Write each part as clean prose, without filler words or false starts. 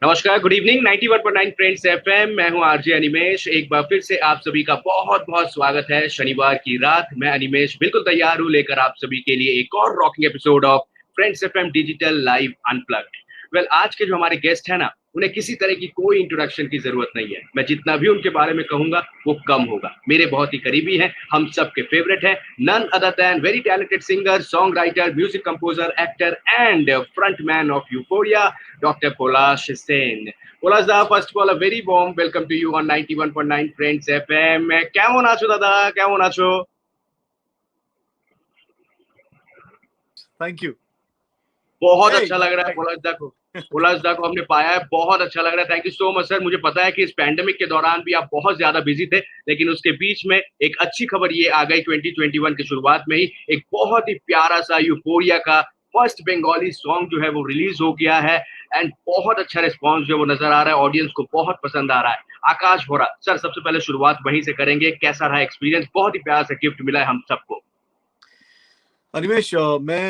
नमस्कार, good evening. 91.9 friends FM. मैं हूं आरजे अनिमेश। एक बार फिर से आप सभी का बहुत बहुत स्वागत है। शनिवार की रात मैं अनिमेश बिल्कुल तैयार हूं लेकर आप सभी के लिए एक और rocking episode of friends FM digital live unplugged. Well, आज के जो हमारे गेस्ट हैं ना, उन्हें किसी तरह की कोई इंट्रोडक्शन की जरूरत नहीं है। मैं जितना भी उनके बारे में कहूंगा वो कम होगा। मेरे बहुत ही करीबी हैं, हम सबके फेवरेट हैं। None other than very talented singer, song writer, music composer, actor and frontman of Euphoria, Dr. Polash Sen. Polash da, first of all, a very warm welcome to you on 91.9 Friends FM. কেমন আছো দাদা? কেমন আছো? Thank you. बहुत अच्छा लग रहा है पोलाश दा को हमने पाया है, बहुत अच्छा लग रहा है। Thank you so much sir. मुझे पता है कि इस पैंडेमिक के दौरान भी आप बहुत ज्यादा बिजी थे, लेकिन उसके बीच में एक अच्छी खबर ये आ गई 2021 की शुरुआत में ही। एक बहुत ही प्यारा सा यूफोरिया का फर्स्ट बंगाली सॉन्ग जो है वो रिलीज हो गया है एंड बहुत अच्छा रिस्पॉन्स जो वो नजर आ रहा है, ऑडियंस को बहुत पसंद आ रहा है। आकाश भोरा सर, सबसे पहले शुरुआत वहीं से करेंगे। कैसा रहा एक्सपीरियंस? बहुत ही प्यारा सा गिफ्ट मिला है हम सबको। अनिमेश, मैं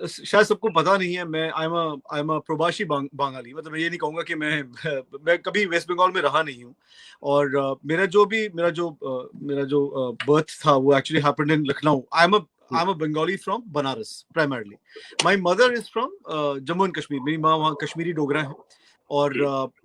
शायद सबको पता नहीं है, मैं आई एम अ प्रवासी बंगाली। मतलब मैं ये नहीं कहूंगा कि मैं कभी वेस्ट बंगाल में रहा नहीं हूँ। और मेरा जो बर्थ था वो actually happened in Lucknow. I am a Bengali from Banaras primarily. My mother is from Jammu and Kashmir. मेरी माँ वहाँ कश्मीरी डोगरा है। और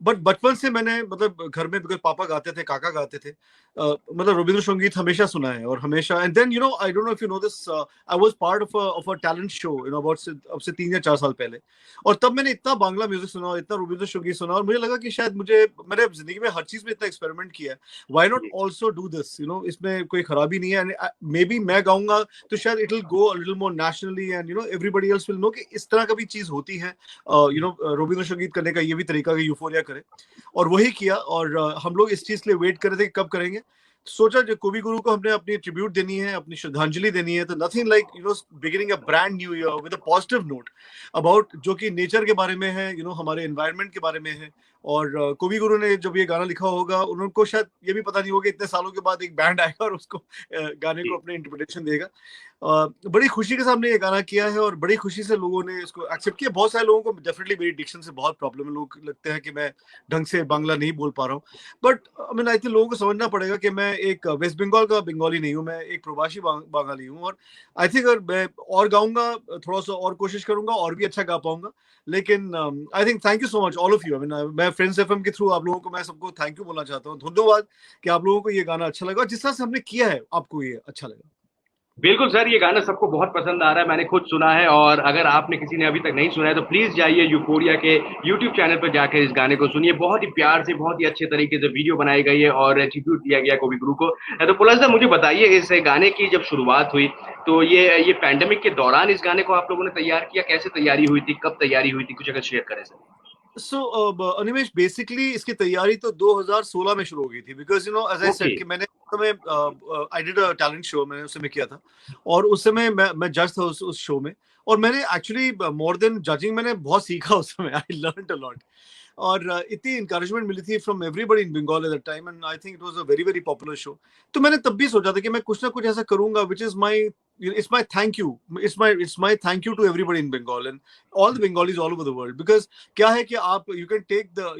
बट बचपन से मैंने मतलब घर में, बिकॉज पापा गाते थे, काका गाते थे, मतलब रविंद्र संगीत हमेशा सुना है। और हमेशा, and then I don't know if you know this, I was part of a talent show, about से अब से 3 या 4 साल पहले। और तब मैंने इतना बांग्ला म्यूजिक सुना और इतना रविंद्र संगीत सुना, और मुझे लगा कि शायद मैंने जिंदगी में हर चीज में इतना एक्सपेरिमेंट किया है, why not also do this. इसमें कोई खराबी नहीं है। मे बी मैं गाऊंगा तो शायद it will go a little more nationally, and everybody else will know कि इस तरह का भी चीज होती है। रविंद्र संगीत करने का ये भी तरीका कि यूफोरिया करे। और वही किया। और हम लोग इस चीज के लिए वेट कर रहे थे कि कब करेंगे। सोचा जो कवि गुरु को हमने अपनी ट्रिब्यूट देनी है, अपनी श्रद्धांजलि देनी है, तो nothing like beginning a brand new year with a positive note about, जो कि नेचर के बारे में है, हमारे एनवायरनमेंट के बारे में है। और कवि गुरु ने जब ये गाना लिखा होगा, उनको शायद ये भी पता नहीं होगा इतने सालों के बाद एक बैंड आएगा और उसको गाने को अपने इंटरप्रिटेशन देगा। बड़ी खुशी के साथ हमने ये गाना किया है और बड़ी खुशी से लोगों ने इसको एक्सेप्ट किया। बहुत सारे लोगों को डेफिनेटली मेरी डिक्शन से बहुत प्रॉब्लम है, लोग लगते हैं कि मैं ढंग से बांग्ला नहीं बोल पा रहा हूँ। But I mean I think लोगों को समझना पड़ेगा कि मैं एक वेस्ट बंगाल का बंगाली नहीं हूँ, मैं एक प्रवासी बंगाली हूँ। और आई थिंक अगर मैं और गाऊंगा, थोड़ा सा और कोशिश करूंगा, और भी अच्छा गा पाऊंगा। लेकिन I think thank you so much all of you. I mean मैं फ्रेंड्स एफएम के थ्रू आप लोगों को, मैं सबको थैंक यू बोलना चाहता हूँ, धन्यवाद कि आप लोगों को ये गाना अच्छा लगा, जिस तरह से हमने किया है आपको ये अच्छा लगा। बिल्कुल सर, ये गाना सबको बहुत पसंद आ रहा है। मैंने खुद सुना है, और अगर आपने किसी ने अभी तक नहीं सुना है तो प्लीज जाइए यूफोरिया के यूट्यूब चैनल पर जाकर इस गाने को सुनिए। बहुत ही प्यार से, बहुत ही अच्छे तरीके से वीडियो बनाई गई है और ट्रिब्यूट दिया गया कवि गुरु को। तो पुलस दा, मुझे बताइए, इस गाने की जब शुरुआत हुई तो ये पैंडेमिक के दौरान इस गाने को आप लोगों ने तैयार किया? कैसे तैयारी हुई थी, कब तैयारी हुई थी, कुछ अगर शेयर करें सर। सो अनिमेश, बेसिकली इसकी तैयारी तो 2016 में शुरू हो गई थी, because as I okay. Said कि मैंने I did a talent show, मैंने उस समय किया था। और उस समय मैं जज था उस शो में। और मैंने एक्चुअली मोर देन जजिंग, मैंने बहुत सीखा उस समय। I learned a lot. और इतनी इंकरेजमेंट मिली थी from everybody in Bengal at that time, and I think it was a very very popular show. तो मैंने तब भी सोचा था कि मैं कुछ ना कुछ ऐसा करूंगा which is my, it's my thank you, it's my thank you to everybody in Bengal and all the Bengalis all over the world, because क्या है कि आप, you can take the,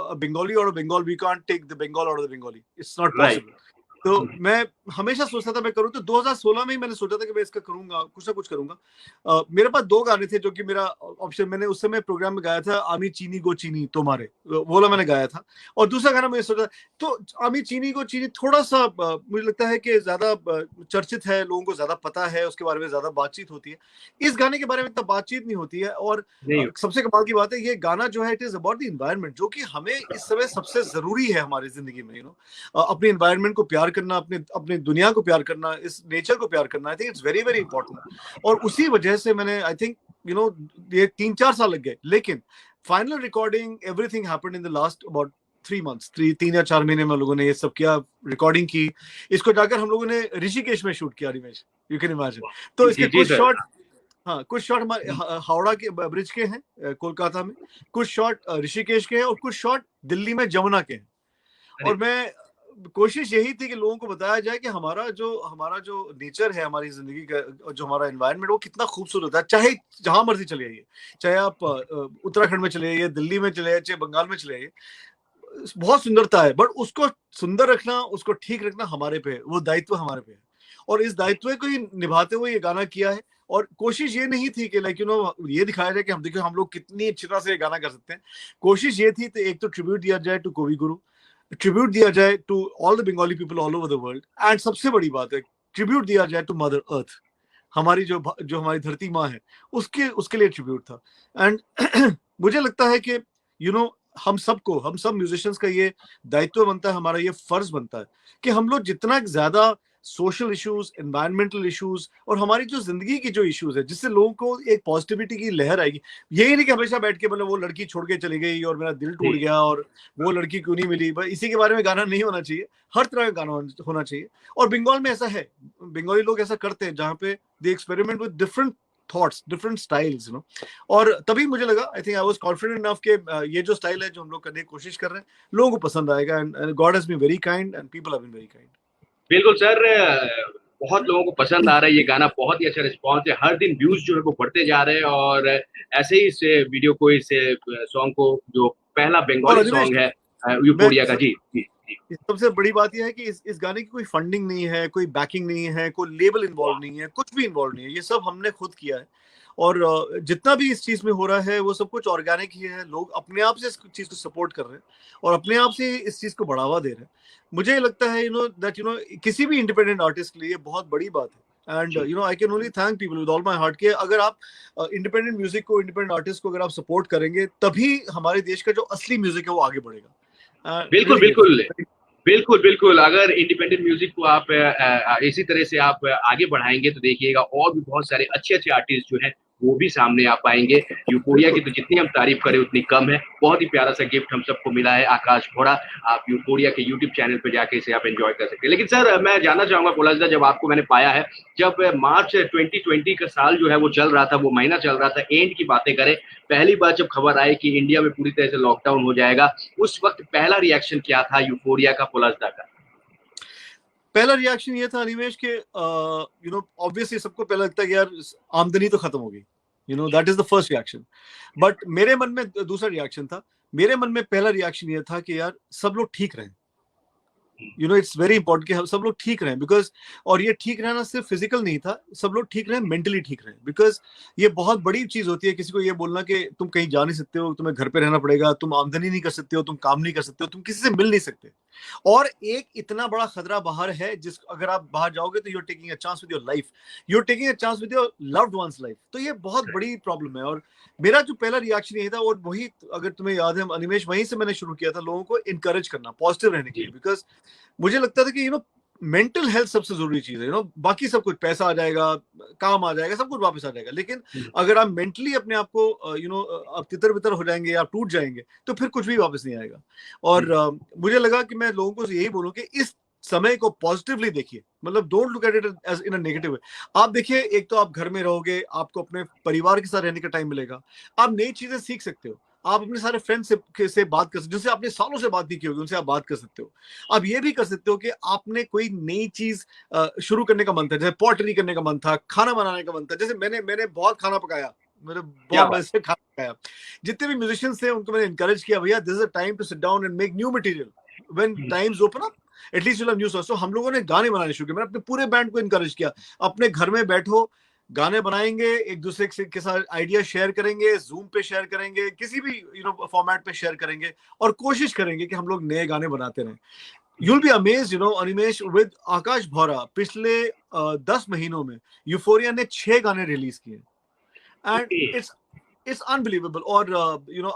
a Bengali out of Bengal, we can't take the Bengal out of the Bengali, it's not right. possible। तो मैं हमेशा सोचता था मैं करूं, तो 2016 में ही मैंने सोचा था कि मैं इसका करूंगा, कुछ ना कुछ करूंगा। मेरे पास 2 गाने थे जो कि मेरा ऑप्शन, मैंने उस समय प्रोग्राम में गाया था, आमी चीनी गो चीनी तुम्हारे, वो वाला मैंने गाया था। और दूसरा गाना मैंने सोचा, तो आमी चीनी को चीनी थोड़ा सा मुझे लगता है कि ज्यादा चर्चित है, लोगों को ज्यादा पता है, उसके बारे में ज्यादा बातचीत होती है। इस गाने के बारे में इतना बातचीत नहीं होती है। और नहीं। सबसे कमाल की बात है, ये गाना जो है it is about the environment, जो कि हमें इस समय सबसे जरूरी है हमारी जिंदगी में। अपने इन्वायरमेंट को प्यार करना, अपने अपने दुनिया को प्यार करना, इस नेचर को प्यार करना, आई think it's very very important. और उसी वजह से मैंने, आई थिंक ये 3-4 साल लग गए, लेकिन final recording everything happened in the last about 3 months, 3 या 4 महीने में लोगों ने ये सब किया, रिकॉर्डिंग की। इसको जाकर हम लोगों ने ऋषिकेश में शूट किया, रिमेश, यू कैन इमेजिन। तो इसके जी जी कुछ सर। शॉट, हाँ कुछ शॉट हमारे हावड़ा के ब्रिज के हैं, कोलकाता में। कुछ शॉट ऋषिकेश के हैं, और कुछ शॉट दिल्ली में जमुना के हैं। अरे और मैं कोशिश यही थी कि लोगों को बताया जाए कि हमारा जो नेचर है, हमारी जिंदगी का जो हमारा एनवायरनमेंट, वो कितना खूबसूरत है। चाहे जहां मर्जी चले जाइए, चाहे आप उत्तराखंड में चले जाइए, दिल्ली में चले जाइए, चाहे बंगाल में चले जाइए, बहुत सुंदरता है। बट उसको सुंदर रखना, उसको ठीक रखना हमारे पे है, वो दायित्व हमारे पे है। और इस दायित्व को ही निभाते हुए ये गाना किया है। और कोशिश ये नहीं थी कि लाइक ये दिखाया जाए कि हम देखिए हम लोग कितनी अच्छी तरह से ये गाना कर सकते हैं। कोशिश ये थी तो एक तो ट्रिब्यूट दिया जाए टू कवि गुरु, ट्रिब्यूट दिया जाए to all the Bengali people all over the world, and सबसे बड़ी बात है ट्रिब्यूट दिया जाए टू मदर अर्थ, हमारी जो हमारी धरती माँ है, उसके उसके लिए ट्रिब्यूट था। एंड मुझे लगता है कि हम सब म्यूजिशियंस का ये दायित्व बनता है, हमारा ये फर्ज बनता है कि हम लोग जितना ज्यादा सोशल इश्यूज, एनवायरमेंटल इश्यूज और हमारी जो जिंदगी की जो इश्यूज है, जिससे लोगों को एक पॉजिटिविटी की लहर आएगी। यही नहीं कि हमेशा बैठ के मतलब वो लड़की छोड़ के चली गई और मेरा दिल टूट गया और वो लड़की क्यों नहीं मिली, बस इसी के बारे में गाना नहीं होना चाहिए। हर तरह का गाना होना चाहिए। और बंगाल में ऐसा है, बंगाली लोग ऐसा करते हैं जहाँ पे they experiment with different thoughts, different styles, और तभी मुझे लगा, I think I was confident enough के ये जो स्टाइल है जो हम लोग करने की कोशिश कर रहे हैं, लोगों को पसंद आएगा। And God has been very kind and people have been very kind. बिल्कुल सर, बहुत लोगों को पसंद आ रहा है ये गाना, बहुत ही अच्छा रिस्पॉन्स है, हर दिन व्यूज जो है वो बढ़ते जा रहे हैं। और ऐसे ही इस वीडियो को, इस सॉन्ग को, जो पहला और बंगाली अनिमेश, सॉन्ग है मैं यूफोरिया का, जी जी जी। सबसे बड़ी बात यह है कि इस गाने की कोई फंडिंग नहीं है, कोई बैकिंग नहीं है, कोई लेबल इन्वॉल्व नहीं है, कुछ भी इन्वॉल्व नहीं है। ये सब हमने खुद किया है। और जितना भी इस चीज में हो रहा है वो सब कुछ ऑर्गेनिक ही है। लोग अपने आप से इस चीज को सपोर्ट कर रहे हैं और अपने आप से इस चीज को बढ़ावा दे रहे हैं। मुझे लगता है दैट किसी भी इंडिपेंडेंट आर्टिस्ट के लिए बहुत बड़ी बात है। And I can only thank people with all my heart कि अगर आप इंडिपेंडेंट म्यूजिक को, इंडिपेंडेंट आर्टिस्ट को अगर आप सपोर्ट करेंगे, तभी हमारे देश का जो असली म्यूजिक है वो आगे बढ़ेगा। बिल्कुल बिल्कुल बिल्कुल बिल्कुल। अगर इंडिपेंडेंट म्यूजिक को आप इसी तरह से आप आगे बढ़ाएंगे तो देखिएगा और भी बहुत सारे अच्छे अच्छे आर्टिस्ट जो हैं वो भी सामने आ पाएंगे। यूफोरिया की तो जितनी हम तारीफ करें उतनी कम है। बहुत ही प्यारा सा गिफ्ट हम सबको मिला है आकाश घोड़ा। आप यूफोरिया के यूट्यूब चैनल पे जाके इसे आप एंजॉय कर सकते हैं। लेकिन सर, मैं जानना चाहूंगा पोलाजदा, जब आपको मैंने पाया है, जब मार्च 2020 का साल जो है वो चल रहा था, वो महीना चल रहा था, एंड की बातें करें, पहली बार जब खबर आई कि इंडिया में पूरी तरह से लॉकडाउन हो जाएगा, उस वक्त पहला रिएक्शन क्या था यूफोरिया का, पोलाजदा का? पहला रिएक्शन ये था अनिमेश के ऑब्वियसली सबको पहला लगता है कि यार आमदनी तो खत्म होगी, that is the first reaction. But मेरे मन में दूसरा रिएक्शन था। मेरे मन में पहला रिएक्शन ये था कि यार सब लोग ठीक रहें। इट्स वेरी इंपॉर्टेंट कि हम सब लोग ठीक रहें, बिकॉज, और ये ठीक रहना सिर्फ फिजिकल नहीं था, सब लोग ठीक रहें, मेंटली ठीक रहें। बिकॉज ये बहुत बड़ी चीज होती है किसी को ये बोलना कि तुम कहीं जा नहीं सकते हो, तुम्हें घर पे रहना पड़ेगा, तुम आमदनी नहीं कर सकते हो, तुम काम नहीं कर सकते हो, तुम किसी से मिल नहीं सकते। और एक इतना बड़ा खतरा बाहर है जिस अगर आप बाहर जाओगे तो you are taking a chance with your life, you are taking a chance with your loved ones life. तो ये बहुत बड़ी प्रॉब्लम है। और मेरा जो पहला रिएक्शन ये था, और वही अगर तुम्हें याद है अनिमेश, वहीं से मैंने शुरू किया था लोगों को इनकरेज करना पॉजिटिव रहने के लिए। बिकॉज मुझे लगता था कि मेंटल हेल्थ सबसे जरूरी चीज है। बाकी सब कुछ, पैसा आ जाएगा, काम आ जाएगा, सब कुछ वापस आ जाएगा, लेकिन अगर आप मेंटली अपने आप को आप तितर बितर हो जाएंगे, आप टूट जाएंगे, तो फिर कुछ भी वापस नहीं आएगा। और मुझे लगा कि मैं लोगों को यही बोलूं कि इस समय को पॉजिटिवली देखिए, मतलब don't look at it as in a negative way. आप देखिए, एक तो आप घर में रहोगे, आपको अपने परिवार के साथ रहने का टाइम मिलेगा, आप नई चीजें सीख सकते हो, आप अपने सारे फ्रेंड्स से बात कर सकते हो, जिनसे आपने सालों से बात नहीं की होगी, उनसे आप बात कर सकते हो। आप ये भी कर सकते हो कि आपने कोई नई चीज शुरू करने का मन था, जैसे पॉटरी करने का मन था, खाना बनाने का मन था। जैसे मैंने बहुत खाना पकाया, मैंने बहुत मजे से खाना पकाया। जितने भी म्यूजिशियंस थे उनको मैंने इनकरेज किया, भैया this is a time to sit down and make new material, when times open up at least you have new songs. तो हम लोगों ने गाने बनाने शुरू किए, मैंने अपने पूरे बैंड को इनकरेज किया, अपने घर में बैठो, गाने बनाएंगे, एक दूसरे के साथ आइडिया शेयर करेंगे, जूम पे शेयर करेंगे, किसी भी फॉर्मेट पे शेयर करेंगे, और कोशिश करेंगे कि हम लोग नए गाने बनाते रहें। You'll be amazed, Animesh, with आकाश भौरा पिछले 10 महीनों में यूफोरिया ने 6 गाने रिलीज किए, एंड इट्स अनबिलीवेबल। और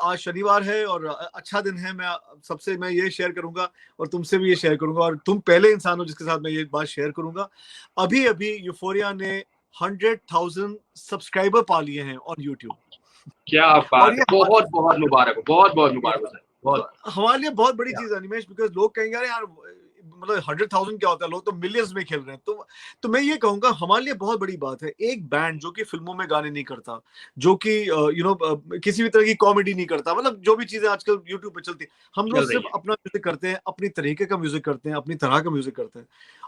आज शनिवार है और अच्छा दिन है। मैं ये शेयर करूंगा और तुमसे भी ये शेयर करूंगा, और तुम पहले इंसान हो जिसके साथ मैं ये बात शेयर करूंगा। अभी अभी यूफोरिया ने 100,000 सब्सक्राइबर पा लिए हैं ऑन यूट्यूब। क्या बात है, बहुत बहुत मुबारक हो, बहुत बहुत मुबारक हो सर। हमारे लिए बहुत बड़ी चीज है अनिमेश, बिकॉज लोग कहेंगे यार मतलब 100,000 क्या होता है, लोग तो मिलियंस में खेल रहे हैं। तो मैं ये कहूंगा हमारे लिए बहुत बड़ी बात है एक बैंड जो कि फिल्मों में गाने नहीं करता, जो कि किसी भी तरह की कॉमेडी नहीं करता, मतलब जो भी चीजें आजकल यूट्यूब पे चलती, हम लोग चल रही सिर्फ है। अपना म्यूजिक करते हैं, अपनी तरीके का म्यूजिक करते हैं, अपनी तरह का म्यूजिक करते हैं।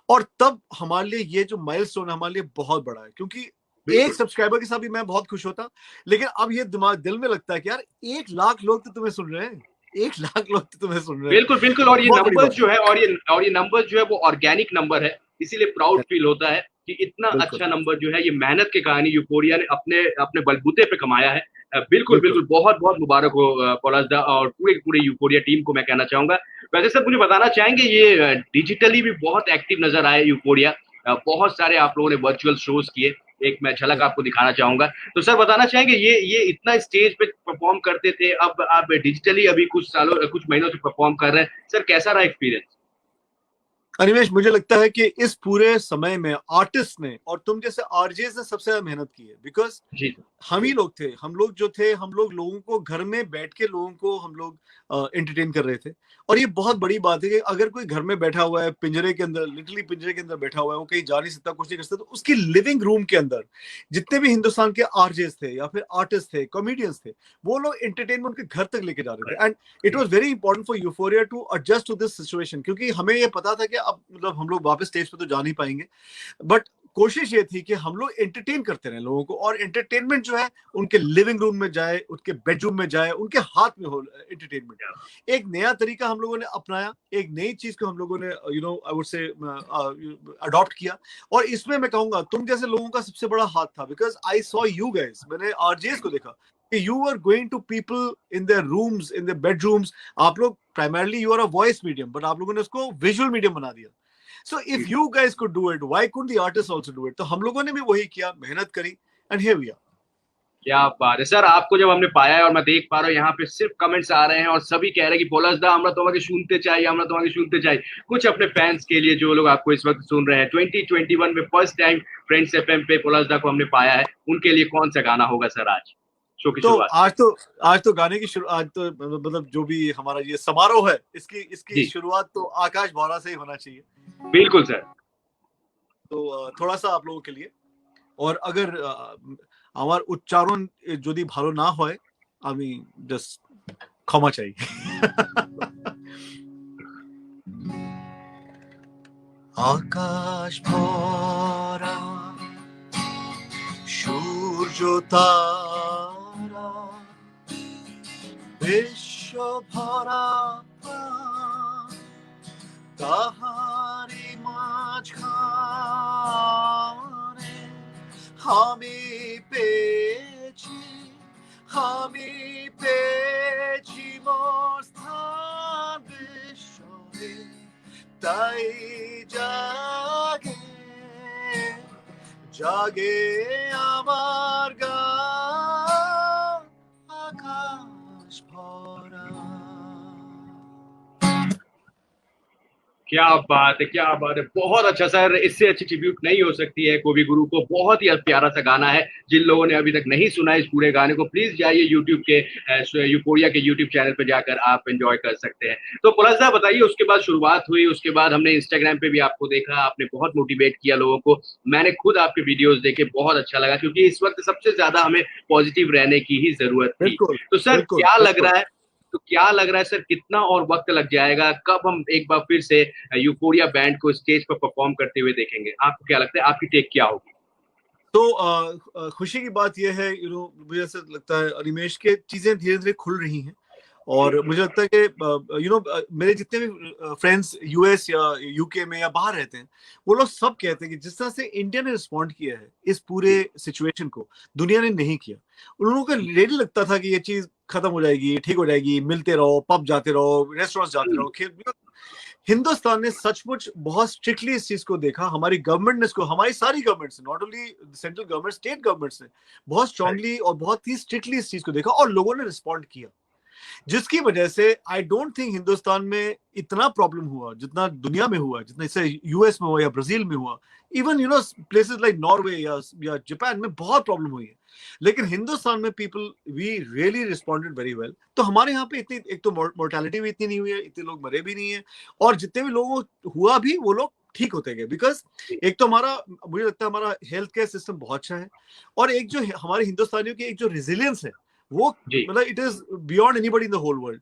और तब हमारे लिए ये जो माइलस्टोन है हमारे लिए बहुत बड़ा है, क्योंकि एक बिल्कुल सब्सक्राइबर के साथ भी मैं बहुत खुश होता, लेकिन अब ये दिमाग दिल में लगता है कि यार 1 लाख लोग तो तुम्हें सुन रहे हैं, 1 लाख लोग तो तुम्हें सुन रहे हैं। बिल्कुल बिल्कुल। और ये बहुत बड़ी नंबर बात जो है, और ये नंबर जो है वो ऑर्गेनिक नंबर है, इसीलिए प्राउड है। फील होता है कि इतना बिल्कुल अच्छा नंबर जो है ये मेहनत की कहानी यूफोरिया ने अपने अपने बलबूते पे कमाया है। बिल्कुल बिल्कुल। बिल्कुल, बहुत बहुत मुबारक हो पॉलाजदा और पूरे पूरे यूफोरिया टीम को मैं कहना चाहूंगा। वैसे सर मुझे बताना चाहेंगे ये डिजिटली भी बहुत एक्टिव नजर आए यूफोरिया। बहुत सारे आप लोगों ने वर्चुअल शोज किए, एक मैं झलक आपको दिखाना चाहूंगा। तो सर बताना चाहेंगे ये इतना स्टेज पे परफॉर्म करते थे, अब आप डिजिटली अभी कुछ महीनों से परफॉर्म कर रहे हैं, सर कैसा रहा एक्सपीरियंस? अनिमेश, मुझे लगता है कि इस पूरे समय में आर्टिस्ट ने और तुम जैसे आरजेस ने सबसे ज्यादा मेहनत की है, बिकॉज जी हम ही लोग थे, हम लोग जो थे, हम लोग लोगों को घर में बैठ के लोगों को हम लोग एंटरटेन कर रहे थे। और ये बहुत बड़ी बात है कि अगर कोई घर में बैठा हुआ है पिंजरे के अंदर, लिटरली पिंजरे के अंदर बैठा हुआ है, वो कहीं जा नहीं सकता, कुछ नहीं कर सकता, तो उसकी लिविंग रूम के अंदर जितने भी हिंदुस्तान के आरजेस थे या फिर आर्टिस्ट थे, कॉमेडियंस थे, वो लोग एंटरटेनमेंट के घर तक लेके जा रहे थे। And it was very important for Euphoria to adjust to this situation, क्योंकि हमें ये पता था कि अब मतलब हम लोग वापस स्टेज पे तो जा नहीं पाएंगे, बट कोशिश ये थी कि हम लोग एंटरटेन करते रहे लोगों को, और एंटरटेनमेंट जो है उनके लिविंग रूम में जाए, उनके बेडरूम में जाए, उनके हाथ में हो एंटरटेनमेंट। एक नया तरीका हम लोगों ने अपनाया, एक नई चीज को हम लोगों ने आई वुड से अडॉप्ट किया। और इसमें मैं कहूंगा तुम जैसे लोगों का सबसे बड़ा हाथ था, because I saw you guys, मैंने आरजेस को देखा कि you are going to people in their rooms, in their bedrooms. आप लोग primarily you are a voice medium, but आप लोगों ने उसको विजुअल मीडियम बना दिया। So if you guys could do it, why couldn't the artists also do it? तो हम लोगों ने भी वही किया, मेहनत करी, and here we are. क्या बात है सर, आपको जब हमने पाया है और मैं देख पा रहा हूँ यहाँ पे सिर्फ कमेंट्स आ रहे हैं और सभी कह रहे हैं कि पोलासदा हमरा तुम्हारे सुनते चाहिए, हमरा तुम्हारे सुनते चाहिए। कुछ अपने फैंस के लिए जो लोग आपको इस वक्त सुन रहे हैं, 2021 में फर्स्ट टाइम फ्रेंड्स एफएम पे पोलासदा को हमने पाया है, उनके लिए कौन सा गाना होगा सर आज शो की तो शुरुआत? आज तो गाने की शुरू आज तो मतलब जो भी हमारा ये समारोह है, इसकी इसकी जी शुरुआत तो आकाश भौरा से ही होना चाहिए। बिल्कुल सर। तो थोड़ा सा आप लोगों के लिए, और अगर আমার উচ্চারণ যদি ভালো না হয় আমি জাস্ট ক্ষমা চাই। আকাশ ভরা সূর্য তারা, বিশ্ব ভরা তাহারি মাঝখানে আমি পেয়েছি, আমি পেয়েছি মোর স্থান বিশ্বরে, তাই জাগে জাগে আমার গান আকাশ ভরা। क्या बात है, क्या बात है, बहुत अच्छा सर, इससे अच्छी ट्रिब्यूट नहीं हो सकती है कवि गुरु को। बहुत ही प्यारा सा गाना है। जिन लोगों ने अभी तक नहीं सुना इस पूरे गाने को, प्लीज जाइए यूट्यूब के यूफोरिया के यूट्यूब चैनल पे जाकर आप एंजॉय कर सकते हैं। तो पुलसदा बताइए, उसके बाद शुरुआत हुई, उसके बाद हमने इंस्टाग्राम पे भी आपको देखा, आपने बहुत मोटिवेट किया लोगों को। मैंने खुद आपके वीडियोस देखे, बहुत अच्छा लगा, क्योंकि इस वक्त सबसे ज्यादा हमें पॉजिटिव रहने की ही जरूरत थी। बिल्कुल तो सर बिल्कुल क्या लग बिल्कुल। रहा है, तो क्या लग रहा है सर, कितना और वक्त लग जाएगा, कब हम एक बार फिर से यूफोरिया बैंड को स्टेज पर परफॉर्म करते हुए देखेंगे? आपको क्या लगता है, आपकी टेक क्या होगी? तो खुशी की बात यह है, मुझे ऐसा लगता है अनिमेश के चीजें धीरे धीरे खुल रही हैं, और मुझे लगता है कि मेरे जितने भी फ्रेंड्स यूएस या यूके में या बाहर रहते हैं, वो लोग सब कहते हैं कि जिस तरह से इंडिया ने रिस्पॉन्ड किया है इस पूरे सिचुएशन को, दुनिया ने नहीं किया। उन लोगों को रियली लगता था कि ये चीज खत्म हो जाएगी, ठीक हो जाएगी, मिलते रहो, पब जाते रहो, रेस्टोरेंट्स जाते रहो, खेल। हिंदुस्तान ने सचमुच बहुत स्ट्रिक्टली इस चीज को देखा, हमारी गवर्नमेंट ने इसको, हमारी सारी governments, not only central government, state governments ने बहुत स्ट्रांगली और बहुत ही स्ट्रिक्टली इस चीज को देखा, और लोगों ने रिस्पॉन्ड किया, जिसकी वजह से आई डोंट थिंक हिंदुस्तान में इतना प्रॉब्लम हुआ जितना दुनिया में हुआ, जितना इससे यूएस में हुआ या ब्राजील में हुआ, इवन प्लेसेस लाइक नॉर्वे या जापान में बहुत प्रॉब्लम हुई है। लेकिन हिंदुस्तान में people we really responded very well. तो हमारे यहाँ पे इतनी, एक तो मोर्टेलिटी भी इतनी नहीं हुई है, इतने लोग मरे भी नहीं है, और जितने भी लोगों हुआ भी वो लोग ठीक होते गए। बिकॉज एक तो हमारा, मुझे लगता है हमारा हेल्थ केयर सिस्टम बहुत अच्छा है, और एक जो हमारे हिंदुस्तानियों की एक जो रेजिलियंस है वो मतलब it is beyond anybody in the whole world.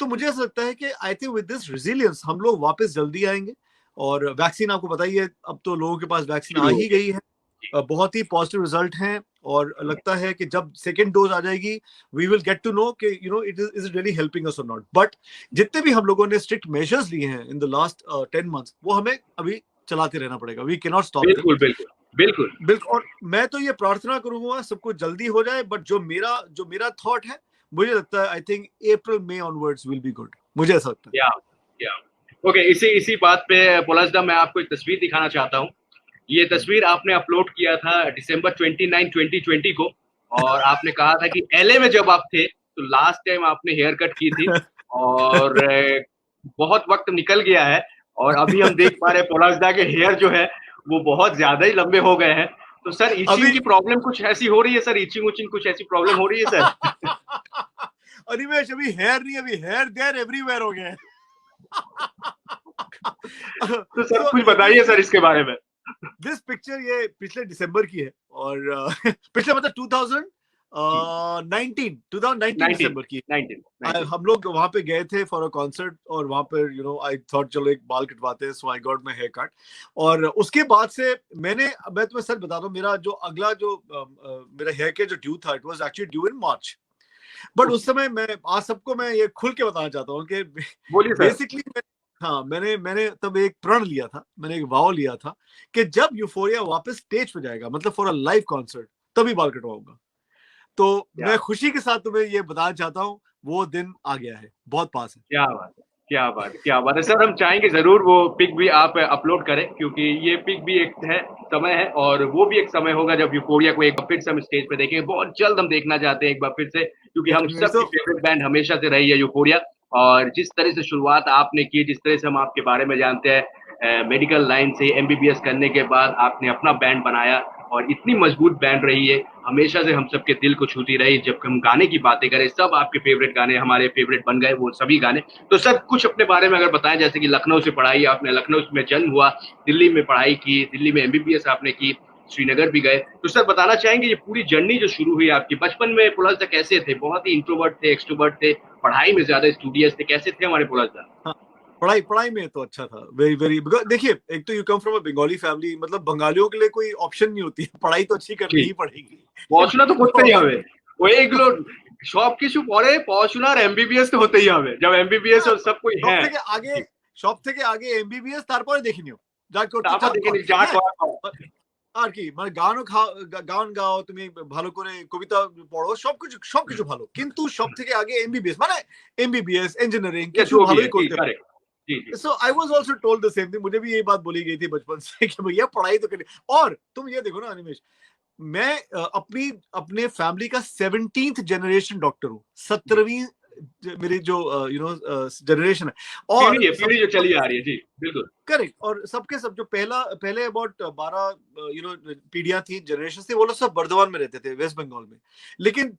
तो मुझे ऐसा लगता है कि I think with this resilience हम लोग वापस जल्दी आएंगे। और वैक्सीन आपको बताइए, अब तो लोगों के पास वैक्सीन आ ही गई है, बहुत ही पॉजिटिव रिजल्ट हैं, और लगता है कि जब सेकेंड डोज आ जाएगी we will get to know कि you know it is really helping us और नॉट। बट जितने भी हम लोगों ने स्ट्रिक्ट मेजर्स लिए हैं इन द लास्ट 10 मंथ्स, वो हमें अभी चलाते रहना पड़ेगा। We can not stop. बिल्कुल बिल्कुल बिल्कुल बिल्कुल। और मैं तो ये प्रार्थना करूंगा सबको जल्दी हो जाए, बट जो मेरा थॉट है, मुझे लगता है I think April May onwards will be good, मुझे ऐसा लगता है। या ओके, इसी बात पे पोलासदा मैं आपको एक तस्वीर दिखाना चाहता हूँ। ये तस्वीर आपने अपलोड किया था दिसंबर 29, 2020 को, और आपने कहा था कि एलए में जब आप थे तो लास्ट टाइम आपने हेयर कट की थी, और बहुत वक्त निकल गया है, और अभी हम देख पा रहे हैं पोलासदा के हेयर जो है वो बहुत ज्यादा ही लंबे हो गए हैं। तो सर इचिंग की प्रॉब्लम कुछ ऐसी हो रही है सर? इचिंग उचिंग कुछ ऐसी प्रॉब्लम हो रही है सर? अनिमेश, अभी हेयर नहीं, अभी हेयर देयर एवरीवेयर हो गया है। तो सर कुछ बताइए सर इसके बारे में। दिस पिक्चर ये पिछले दिसंबर की है, और पिछले मतलब 2019 दिसंबर की। 19 हम लोग वहां पे गए थे फॉर अ कॉन्सर्ट, और वहां पर यू नो आई थॉट चलो एक बाल कटवाते हैं, so I got my hair cut. और उसके बाद से मैं तुम्हें सच बता रहा हूँ, मेरा जो अगला जो मेरा हेयर केयर जो ड्यू था, it was actually due in March. But उस समय मैं आज सबको मैं ये खुल के बताना चाहता हूँ कि बेसिकली हाँ, मैंने तब एक प्रण लिया था, मैंने एक वाव लिया था कि जब यूफोरिया वापस स्टेज पे जाएगा, मतलब फॉर अ लाइव कॉन्सर्ट, तभी बाल कटवाऊंगा। तो मैं खुशी के साथ तुम्हें ये बताना चाहता हूँ, वो दिन आ गया है, बहुत पास है। क्या बात है, क्या बात है, क्या बात है सर। हम चाहेंगे जरूर वो पिक भी आप अपलोड करें, क्योंकि ये पिक भी एक है समय है, और वो भी एक समय होगा जब यूफोरिया को एक बार फिर से हम स्टेज पे देखेंगे। बहुत जल्द हम देखना चाहते हैं एक बार फिर से, क्योंकि हम सबकी फेवरेट बैंड हमेशा से रही है यूफोरिया। और जिस तरह से शुरुआत आपने की, जिस तरह से हम आपके बारे में जानते हैं, मेडिकल लाइन से एमबीबीएस करने के बाद आपने अपना बैंड बनाया, और इतनी मजबूत बैंड रही है, हमेशा से हम सबके दिल को छूती रही। जब हम गाने की बातें करें, सब आपके फेवरेट गाने हमारे फेवरेट बन गए, वो सभी गाने। तो सर कुछ अपने बारे में अगर बताएं, जैसे कि लखनऊ से पढ़ाई आपने, लखनऊ में जन्म हुआ, दिल्ली में पढ़ाई की, दिल्ली में एमबीबीएस आपने की, श्रीनगर भी गए। तो सर बताना चाहेंगे ये पूरी जर्नी जो शुरू हुई आपकी बचपन में, पोलासदा कैसे थे? बहुत ही इंट्रोवर्ट थे, एक्सट्रोवर्ट थे, पढ़ाई में ज्यादा स्टूडियस थे, कैसे थे हमारे पोलासदा? हाँ, पढ़ाई में तो अच्छा था, वेरी वेरी। देखिए, एक तो you come from a Bengali family, मतलब बंगालियों के लिए कोई ऑप्शन नहीं होती है, पढ़ाई तो अच्छी करनी ही पड़ेगी। পড়াশোনা তো করতেই হবে, ওইগুলো সবকিছু পরে পড়াশোনার এমবিবিএস তো হতেই হবে। जब एमबीबीएस और सब कोई है সব থেকে আগে এমবিবিএস, তারপরে দেখে নিও যা করতে তারপর চাও। দেখে নি যা করার। আর কি, মানে গান গাও, তুমি ভালো করে কবিতা পড়ো, সবকিছু ভালো, কিন্তু সব থেকে আগে এমবিবিএস, মানে এমবিবিএস ইঞ্জিনিয়ারিং কিছু ভালোই করতে হবে। So I was also told the same thing, मुझे भी यही बात बोली गई थी बचपन से कि भैया पढ़ाई तो करनी। और तुम ये देखो ना अनिमेश, मैं अपने फैमिली का 17th जनरेशन डॉक्टर हूँ, 17वीं मेरी जो यू नो जनरेशन है, और पीढ़ी जो चली आ रही है। जी बिल्कुल करेक्ट। और सबके सब जो पहले अबाउट 12 यू नो पीढ़ियां थी, जनरेशन थी, वो लोग सब बर्दवान में रहते थे, वेस्ट बंगाल में। लेकिन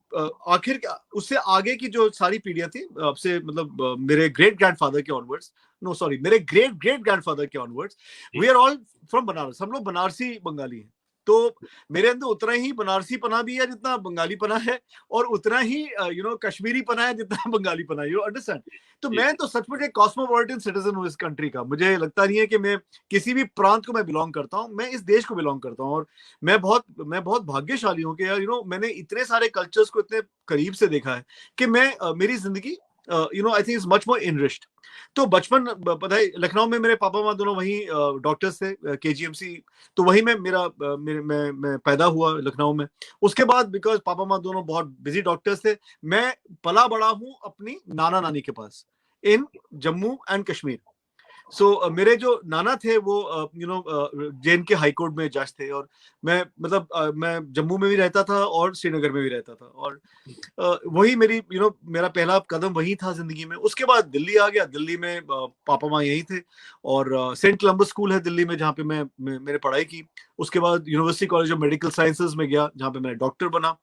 आखिर उससे आगे की जो सारी पीढ़ियां थी, अब से मतलब मेरे ग्रेट ग्रैंडफादर के ऑनवर्ड्स, नो सॉरी, मेरे ग्रेट ग्रेट ग्रैंडफादर के onwards, we are all from Banaras, हम लोग बनारसी बंगाली हैं। तो मेरे अंदर उतना ही बनारसी पना भी है जितना बंगाली पना है, और उतना ही यू नो कश्मीरी पना है जितना बंगाली पना है, यू अंडरस्टैंड। तो मैं तो सचमुच एक कॉस्मोपॉलिटन सिटीजन हूँ इस कंट्री का। मुझे लगता नहीं है कि मैं किसी भी प्रांत को मैं बिलोंग करता हूँ, मैं इस देश को बिलोंग करता हूँ। और मैं बहुत भाग्यशाली हूँ कि यार यू नो मैंने इतने सारे कल्चर्स को इतने करीब से देखा है कि मैं मेरी जिंदगी you know I think is much more enriched. तो बचपन, पता है, लखनऊ में मेरे पापा माँ दोनों वहीं डॉक्टर्स थे, केजीएमसी, तो वहीं में मैं पैदा हुआ लखनऊ में। उसके बाद बिकॉज पापा माँ दोनों बहुत बिजी डॉक्टर्स थे, मैं पला बड़ा हूँ अपनी नाना नानी के पास इन जम्मू एंड कश्मीर। मेरे जो नाना थे वो जेएन के हाई कोर्ट में जज थे, और मैं जम्मू में भी रहता था और श्रीनगर में भी रहता था, और वही मेरा पहला कदम वही था जिंदगी में। उसके बाद दिल्ली आ गया। दिल्ली में पापा माँ यही थे, और सेंट कोलंबस स्कूल है दिल्ली में, जहाँ पे मैंने पढ़ाई की। उसके बाद university college of medical sciences में गया, जहाँ पे मैं डॉक्टर बना।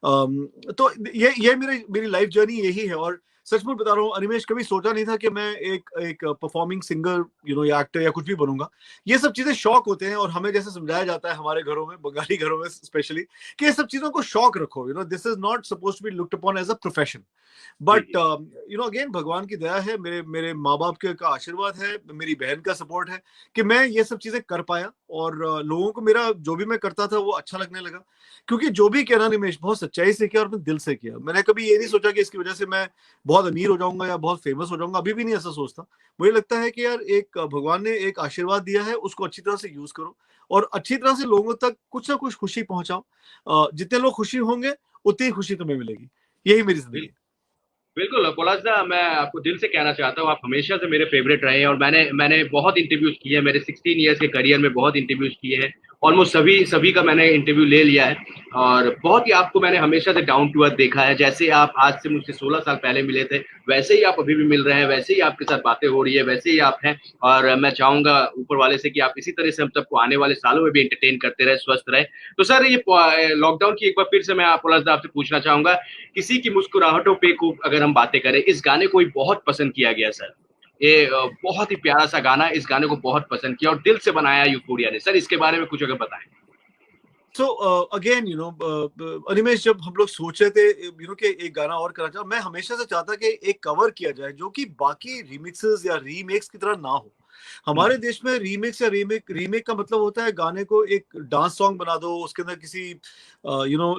तो ये मेरी लाइफ जर्नी यही है। और सचमुच बता रहा हूँ अनिमेश, कभी सोचा नहीं था कि मैं एक परफॉर्मिंग सिंगर या एक्टर या कुछ भी बनूंगा। ये सब चीजें शौक होते हैं, और हमें जैसे समझाया जाता है हमारे घरों में, बंगाली घरों में स्पेशली, कि ये सब चीजों को शौक रखो। This is not suppose to be looked upon as a profession. But again भगवान की दया है, मेरे मेरे माँ बाप का आशीर्वाद है, मेरी बहन का सपोर्ट है कि मैं ये सब चीजें कर पाया, और लोगों को मेरा जो भी मैं करता था वो अच्छा लगने लगा। क्योंकि जो भी कहना निमेश, बहुत सच्चाई से किया और मैं दिल से किया। मैंने कभी ये नहीं सोचा कि इसकी वजह से मैं बहुत अमीर हो जाऊंगा या बहुत फेमस हो जाऊंगा, अभी भी नहीं ऐसा सोचता। मुझे लगता है कि यार एक भगवान ने एक आशीर्वाद दिया है, उसको अच्छी तरह से यूज करो, और अच्छी तरह से लोगों तक कुछ ना कुछ खुशी पहुंचाओ। जितने लोग खुशी होंगे उतनी खुशी तुम्हें मिलेगी। यही मेरी जिंदगी है। बिल्कुल पलाश दा, मैं आपको दिल से कहना चाहता हूँ, आप हमेशा से मेरे फेवरेट रहे हैं, और मैंने बहुत इंटरव्यूज किए हैं, मेरे 16 ईयर्स के करियर में बहुत इंटरव्यूज किए हैं। ऑलमोस्ट सभी सभी का मैंने इंटरव्यू ले लिया है, और बहुत ही आपको मैंने हमेशा से डाउन टू अर्थ देखा है। जैसे आप आज से मुझसे 16 साल पहले मिले थे, वैसे ही आप अभी भी मिल रहे हैं, वैसे ही आपके साथ बातें हो रही है, वैसे ही आप हैं। और मैं चाहूंगा ऊपर वाले से कि आप इसी तरह से हम सबको आने वाले सालों में भी एंटरटेन करते रहे, स्वस्थ रहे। तो सर, ये लॉकडाउन की एक बार फिर से मैं पलाश दा आपसे पूछना चाहूंगा, किसी की मुस्कुराहटों पे को अगर हम बातें करें, इस गाने को भी बहुत पसंद किया गया सर। ये बहुत ही प्यारा सा गाना, इस गाने को बहुत पसंद किया और दिल से बनाया यूफोरिया ने। सर, इसके बारे में कुछ अगर बताएं। सो अगेन अनिमेश, जब हम लोग सोच रहे थे कि एक गाना और करना चाह, मैं हमेशा से चाहता कि एक कवर किया जाए जो कि बाकी रिमिक्सेस या रीमेक्स की तरह ना हो। हमारे देश में रीमिक्स या रीमेक का मतलब होता है गाने को एक डांस सॉन्ग बना दो, उसके अंदर किसी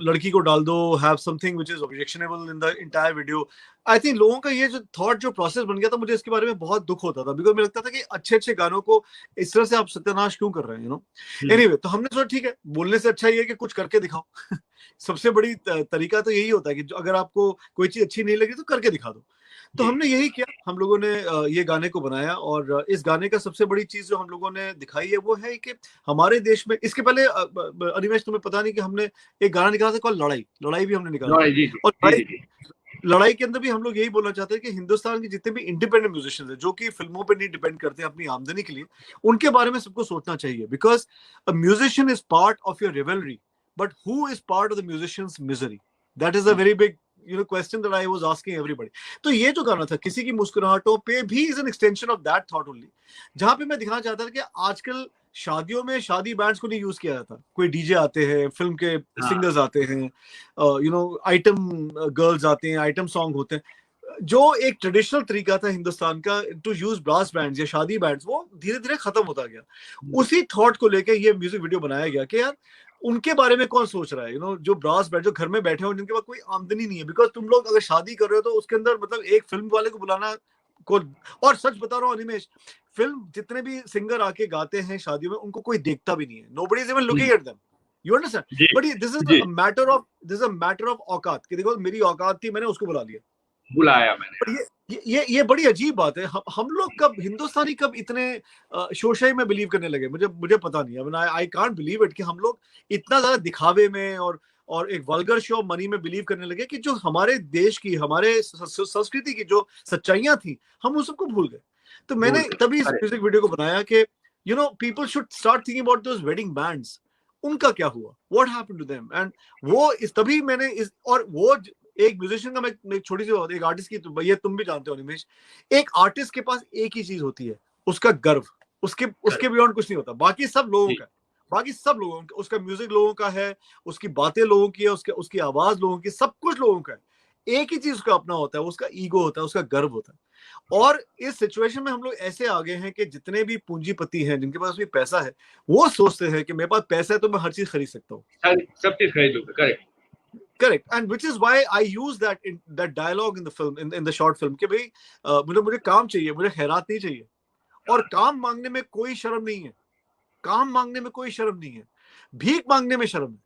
लड़की को डाल दो, have something which is objectionable in the entire video. I think लोगों का ये जो थॉट, जो प्रोसेस बन गया था, मुझे इसके बारे में बहुत दुख होता था, बिकॉज मुझे लगता था कि अच्छे अच्छे गानों को इस तरह से आप सत्यानाश क्यों कर रहे हैं, एनीवे, तो हमने सोचा ठीक है, बोलने से अच्छा ये है कि कुछ करके दिखाओ। सबसे बड़ी तरीका तो यही होता है कि अगर आपको कोई चीज अच्छी नहीं लगी तो करके दिखा दो। तो हमने यही किया, हम लोगों ने ये गाने को बनाया, और इस गाने का सबसे बड़ी चीज जो हम लोगों ने दिखाई है वो है कि हमारे देश में, इसके पहले अनिमेश तुम्हें पता नहीं कि हमने एक गाना निकाला था कॉल लड़ाई, लड़ाई भी हमने निकाला था। जी जी और जी जी जी। लड़ाई के अंदर भी हम लोग यही बोलना चाहते हैं कि हिंदुस्तान के जितने भी इंडिपेंडेंट म्यूजिशियंस हैं, जो कि फिल्मों पर नहीं डिपेंड करते अपनी आमदनी के लिए, उनके बारे में सबको सोचना चाहिए। Because a musician is part of your revelry, but who is part of the musicians misery? That is a very big question that I was asking everybody. तो ये जो गाना था किसी की मुस्कुराहटों पे भी is an extension of that thought only, जहां पे मैं दिखाना चाहता था कि आजकल शादियों में शादी बैंड्स को नहीं यूज किया जाता, कोई डीजे आते हैं, फिल्म के हाँ। सिंगर्स आते हैं, आइटम गर्ल्स आते हैं, आइटम सॉन्ग होते हैं। जो एक ट्रेडिशनल तरीका था हिंदुस्तान का टू यूज ब्रास बैंड्स या शादी बैंड्स, वो धीरे धीरे खत्म होता गया। उसी थॉट को लेके ये म्यूजिक वीडियो बनाया गया कि यार उनके बारे में कौन सोच रहा है, जो ब्रास बैंड, जो घर में बैठे हो, जिनके पास कोई आमदनी नहीं है। बिकॉज तुम लोग अगर शादी कर रहे हो तो उसके अंदर मतलब एक फिल्म वाले को बुलाना को, और सच बता रहा हूँ अनिमेश, फिल्म जितने भी सिंगर आके गाते हैं शादियों में, उनको कोई देखता भी नहीं है, nobody is even looking at them, you understand. जी बट जी। This is a matter of औकात, कि देखो मेरी औकात थी, मैंने उसको बुला लिया। बुलाया मैंने। पर ये बड़ी अजीब बात है। हम लोग कब, हिंदुस्तानी कब इतने शोशाई में बिलीव करने लगे, मुझे पता नहीं। आई कांट बिलीव इट कि हम लोग इतना ज्यादा दिखावे में और एक वल्गर शो ऑफ मनी में बिलीव करने लगे, कि जो हमारे देश की, हमारे संस्कृति की जो सच्चाइयां थी, हम उन सबको भूल गए। तो मैंने भूल गए। तभी इस अरे म्यूजिक वीडियो को बनाया कि people should start thinking about those wedding bands, उनका क्या हुआ, what happened to them. And वो इस तभी मैंने इस, और वो एक म्यूजिशियन का, मैं एक छोटी सी बात, एक आर्टिस्ट की, तो भैया तुम भी जानते हो निमेश, एक आर्टिस्ट के पास एक ही चीज होती है, उसका गर्व। उसके कर। उसके बियॉन्ड कुछ नहीं होता, बाकी सब लोगों जी का, बाकी सब लोगों का, उसका म्यूजिक लोगों का है, उसकी बातें लोगों की है, उसकी आवाज लोगों की, सब कुछ लोगों का है। एक ही चीज उसका अपना होता है, उसका ईगो होता है, उसका गर्व होता है। और इस सिचुएशन में हम लोग ऐसे आ गए हैं कि जितने भी पूंजीपति हैं, जिनके पास भी पैसा है, वो सोचते हैं कि मेरे पास पैसा है तो मैं हर चीज खरीद सकता हूँ। सब चीज खरीद लूंगा। Correct. Correct, and which is why I use that dialogue in the film, in the short film, कि भाई मुझे काम चाहिए, मुझे खैरात नहीं चाहिए, और काम मांगने में कोई शर्म नहीं है, काम मांगने में कोई शर्म नहीं है, भीख मांगने में शर्म है।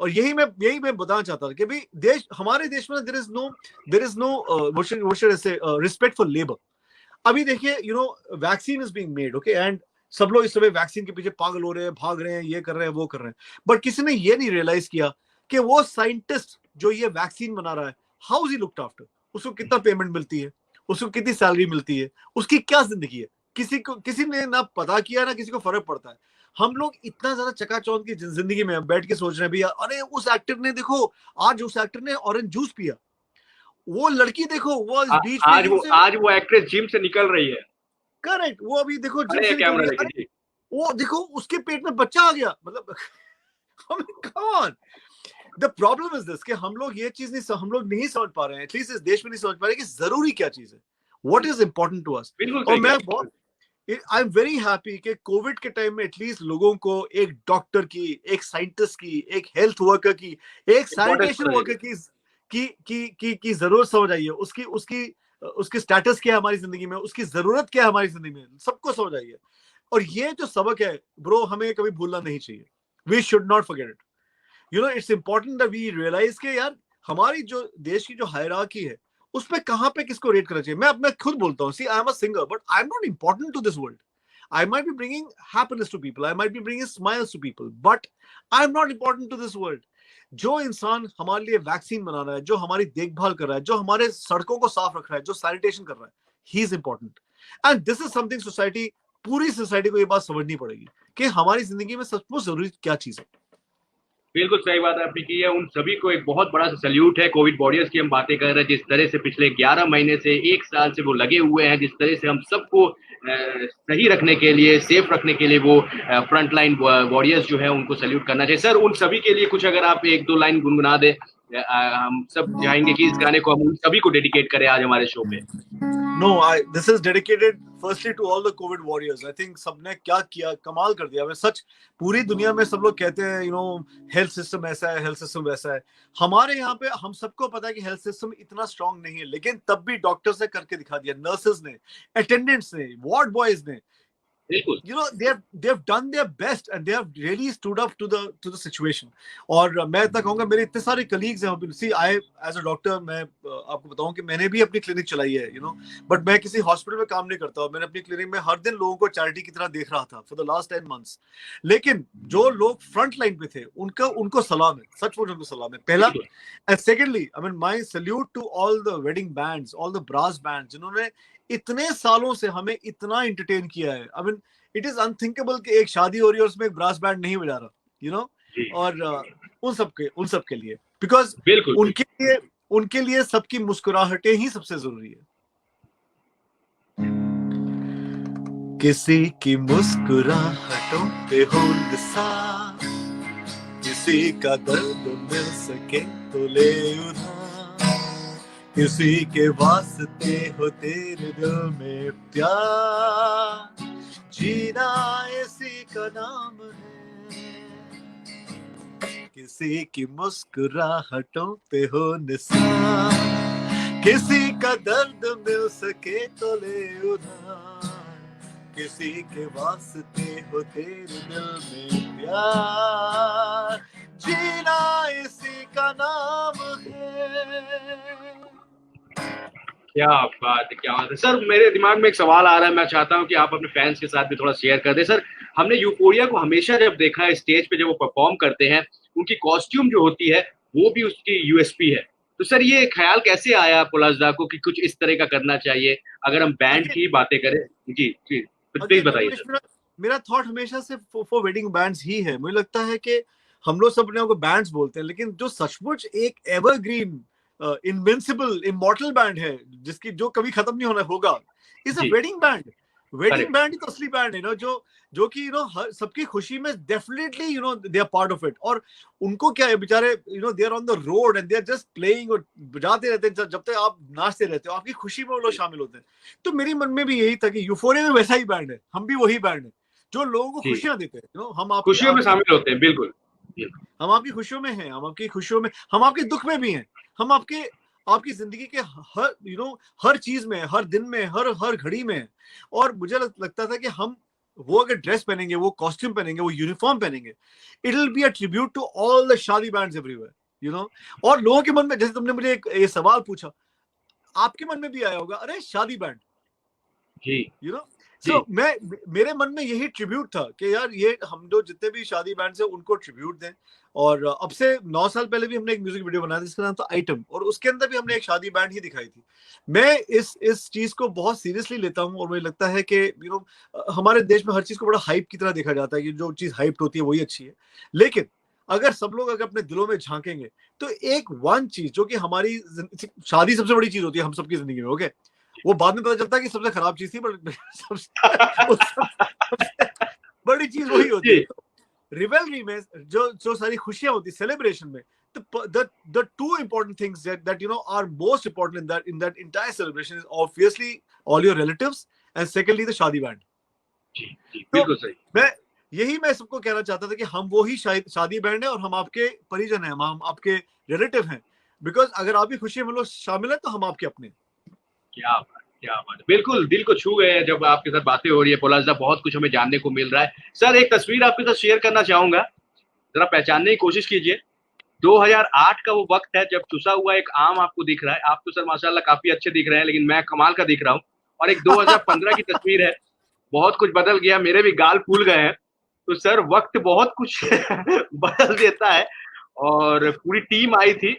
और यही मैं बताना चाहता था कि भाई हमारे देश में there is no respect for labour. अभी देखिए vaccine is being made, okay, and सब लोग इस समय वैक्सीन के पीछे पागल हो रहे हैं, भाग रहे हैं, ये कर रहे हैं, वो कर रहे हैं, बट किसी ने ये नहीं रियलाइज किया कि वो साइंटिस्ट जो ये वैक्सीन बना रहा है, how is he looked after, उसको कितना पेमेंट मिलती है, उसको कितनी सैलरी मिलती है, उसकी क्या जिंदगी है, किसी ने ना पता किया, ना किसी को फर्क पड़ता है। हम लोग इतना ज्यादा चकाचौंध की जिंदगी में बैठ के सोच रहे हैं भैया, अरे उस एक्टर ने देखो, आज उस एक्टर ने ऑरेंज जूस पिया, वो लड़की देखो वो इस बीच पे एकदम से, आज वो एक्ट्रेस जिम से निकल रही है। करेक्ट, वो अभी देखो जिम अरे से निकल कैमरा रही है, लेके अरे जी। वो देखो उसके पेट में बच्चा आ गया, मतलब come on, the problem is this कि हम लोग ये चीज नहीं, हम लोग नहीं समझ पा रहे हैं, एटलीस्ट इस देश में नहीं समझ पा रहे कि जरूरी क्या चीज है, what is important to us. बिल्कुल और सही कह मैं रहे हैं। बहुत, आई एम वेरी हैप्पी कि कोविड के टाइम में एटलीस्ट लोगों को एक डॉक्टर की, एक साइंटिस्ट की, एक हेल्थ वर्कर की, एक इम्पोर्टेंस सैनिटेशन पता वर्कर चली। की जरूरत समझ आई है, उसकी उसकी उसकी स्टेटस क्या है हमारी जिंदगी में, उसकी जरूरत क्या है हमारी जिंदगी में, सबको समझ आई है। और ये जो सबक है ब्रो, हमें कभी भूलना नहीं चाहिए, we should not forget it. It's important that we realise के यार हमारी जो देश की जो हायरार्की है, उसमें कहां पे किसको रेट करना चाहिए। मैं खुद बोलता हूँ, see I am a singer but I am not important to this world. I might be bringing happiness to people, I might be bringing smiles to people, but I'm not important to this world. जो इंसान हमारे लिए vaccine बना रहा है, जो हमारी देखभाल कर रहा है, जो हमारे सड़कों को साफ रख रहा है, जो सैनिटेशन कर रहा है, he is important. And this is something society, पूरी सोसाइटी को ये बात समझनी पड़ेगी कि हमारी जिंदगी में सचमुच जरूरी क्या चीज है। बिल्कुल सही बात आपने की है। उन सभी को एक बहुत बड़ा सा सल्यूट है। कोविड वॉरियर्स की हम बातें कर रहे हैं, जिस तरह से पिछले 11 महीने से, 1 साल से वो लगे हुए हैं, जिस तरह से हम सबको सही रखने के लिए, सेफ रखने के लिए वो फ्रंट लाइन वॉरियर्स जो है उनको सल्यूट करना चाहिए। सर उन सभी के लिए कुछ अगर आप 1-2 लाइन गुनगुना दें, हम सब चाहेंगे कि इस गाने को हम उन सभी को डेडिकेट करें आज हमारे शो पे। No, this is dedicated firstly to all the COVID warriors. I think सबने क्या किया, कमाल कर दिया। मैं सच, पूरी दुनिया में सब लोग कहते हैं हेल्थ सिस्टम ऐसा है, हेल्थ सिस्टम वैसा है। हमारे यहाँ पे हम सबको पता है कि हेल्थ सिस्टम इतना स्ट्रांग नहीं है, लेकिन तब भी डॉक्टर्स ने करके दिखा दिया, नर्सेज ने, अटेंडेंट्स ने, वार्ड बॉयज ने। बिल्कुल They have done their best and they have really stood up to the situation. और मैं इतना कहूंगा, मेरे इतने सारे कलीग्स हैं, सी आई एज अ डॉक्टर, मैं आपको बताऊं कि मैंने भी अपनी क्लिनिक चलाई है, बट मैं किसी हॉस्पिटल में काम नहीं करता हूं। मैंने अपनी क्लिनिक में हर दिन लोगों को चैरिटी की तरह देख रहा था फॉर द लास्ट 10 months। लेकिन जो लोग फ्रंट लाइन पे थे, उनको सलाम है, सचमुच उनको सलाम है, पहला। बिल्कुल and secondly, I mean my salute to all the wedding bands, all the brass band, जिन्होंने इतने सालों से हमें इतना एंटरटेन किया है। I mean it is unthinkable कि एक शादी हो रही है और उसमें एक ब्रास बैंड नहीं बजा रहा, जी। और उन सब के लिए, बिकॉज बिल्कुल उनके लिए सबकी मुस्कुराहटें ही सबसे जरूरी है। किसी की मुस्कुराहटों पे हो निसार, किसी का दर्द मिल सके तो ले उधार, किसी के वास्ते हो तेरे दिल में प्यार, जीना इसी का नाम है। किसी की मुस्कुराहटों पे हो निसार, किसी का दर्द मिल सके तो ले उधार, किसी के वास्ते हो तेरे दिल में प्यार, जीना इसी का नाम है। क्या बात है, क्या बात है। सर मेरे दिमाग में एक सवाल आ रहा है, मैं चाहता हूं कि आप अपने फैंस के साथ भी थोड़ा शेयर कर दें। सर हमने यूफोरिया को हमेशा जब देखा है स्टेज पे, जब वो परफॉर्म करते हैं, उनकी कॉस्ट्यूम जो होती है वो भी उसकी यूएसपी है। तो सर ये ख्याल कैसे आया पुलसदा को कि कुछ इस तरह का करना चाहिए, अगर हम बैंड की बातें करें? जी जी, प्लीज बताइए सर। मेरा थॉट हमेशा से फॉर वेडिंग बैंड्स ही है। मुझे लगता है कि हम लोग सब अपने को बैंड्स बोलते हैं, लेकिन जो सचमुच एक एवरग्रीन, इनविंसिबल, इमॉर्टल बैंड है, जिसकी जो कभी खत्म नहीं होना होगा, इज अ जी wedding band. Wedding correct. Band ही तो असली बैंड है जो कि सबकी खुशी में definitely they are part of it. और उनको क्या है, बेचारे they are on the road and they are just playing, और बजाते रहते हैं, जब तक आप नाचते रहते हो, आपकी खुशी में वो लोग शामिल होते हैं। तो मेरे मन में भी यही था कि यूफोरिया में वैसा ही बैंड है, हम भी वही बैंड है जो लोगों को जी खुशियां देते हैं। हम आपकी खुशियों में आपकी शामिल होते हैं, बिल्कुल बिल्कुल। हम आपकी खुशियों में हैं, हम आपकी खुशियों में, हम आपके दुख में भी हैं, हम आपकी जिंदगी के हर हर चीज में, हर दिन में, हर हर घड़ी में। और मुझे लगता था कि हम वो अगर ड्रेस पहनेंगे, वो कॉस्ट्यूम पहनेंगे, वो यूनिफॉर्म पहनेंगे, it will be a tribute to all the shaadi bands everywhere. और लोगों के मन में, जैसे तुमने मुझे एक ये सवाल पूछा, आपके मन में भी आया होगा, अरे शादी बैंड, जी यू नो। जी सो मैं मेरे मन में यही ट्रिब्यूट था कि यार ये हम जो जितने भी शादी बैंड है उनको ट्रिब्यूट दें। और अब से 9 साल पहले भी हमने एक म्यूजिक वीडियो बनाया था जिसका नाम था आइटम, और उसके अंदर भी हमने एक शादी बैंड ही दिखाई थी। मैं इस चीज को बहुत सीरियसली लेता हूँ, और मुझे लगता है कि हमारे देश में हर चीज को बड़ा हाइप की तरह देखा जाता है कि जो चीज हाइप होती है वही अच्छी है। लेकिन अगर सब लोग अगर अपने दिलों में झांकेंगे तो एक वन चीज जो कि हमारी शादी सबसे बड़ी चीज होती है हम सबकी जिंदगी में, ओके, वो बाद में पता चलता है कि सबसे खराब चीज थी, बट सबसे बड़ी चीज वही होती है। जी रिवेलरी में जो जो सारी खुशियां होती है सेलिब्रेशन में, the two important things that are most important in that entire celebration is obviously all your relatives, and secondly the शादी बैंड। जी जी तो बिल्कुल सही। मैं सबको कहना चाहता था कि हम वो ही शादी बैंड है, और हम आपके परिजन हैं, हम आपके रिलेटिव हैं, बिकॉज अगर आप भी खुशी में लोग शामिल हैं तो हम आपके अपने। क्या बात, क्या बात, बिल्कुल दिल को छू गए जब आपके साथ बातें हो रही है पोलाजा, बहुत कुछ हमें जानने को मिल रहा है। सर एक तस्वीर आपके साथ शेयर करना चाहूंगा, जरा पहचानने की कोशिश कीजिए। 2008 का वो वक्त है जब चुसा हुआ एक आम आपको दिख रहा है। आप तो सर माशाल्लाह काफी अच्छे दिख रहे हैं, लेकिन मैं कमाल का दिख रहा हूँ। और एक 2015 की तस्वीर है, बहुत कुछ बदल गया, मेरे भी गाल फूल गए हैं। तो सर वक्त बहुत कुछ बदल देता है। और पूरी टीम आई थी।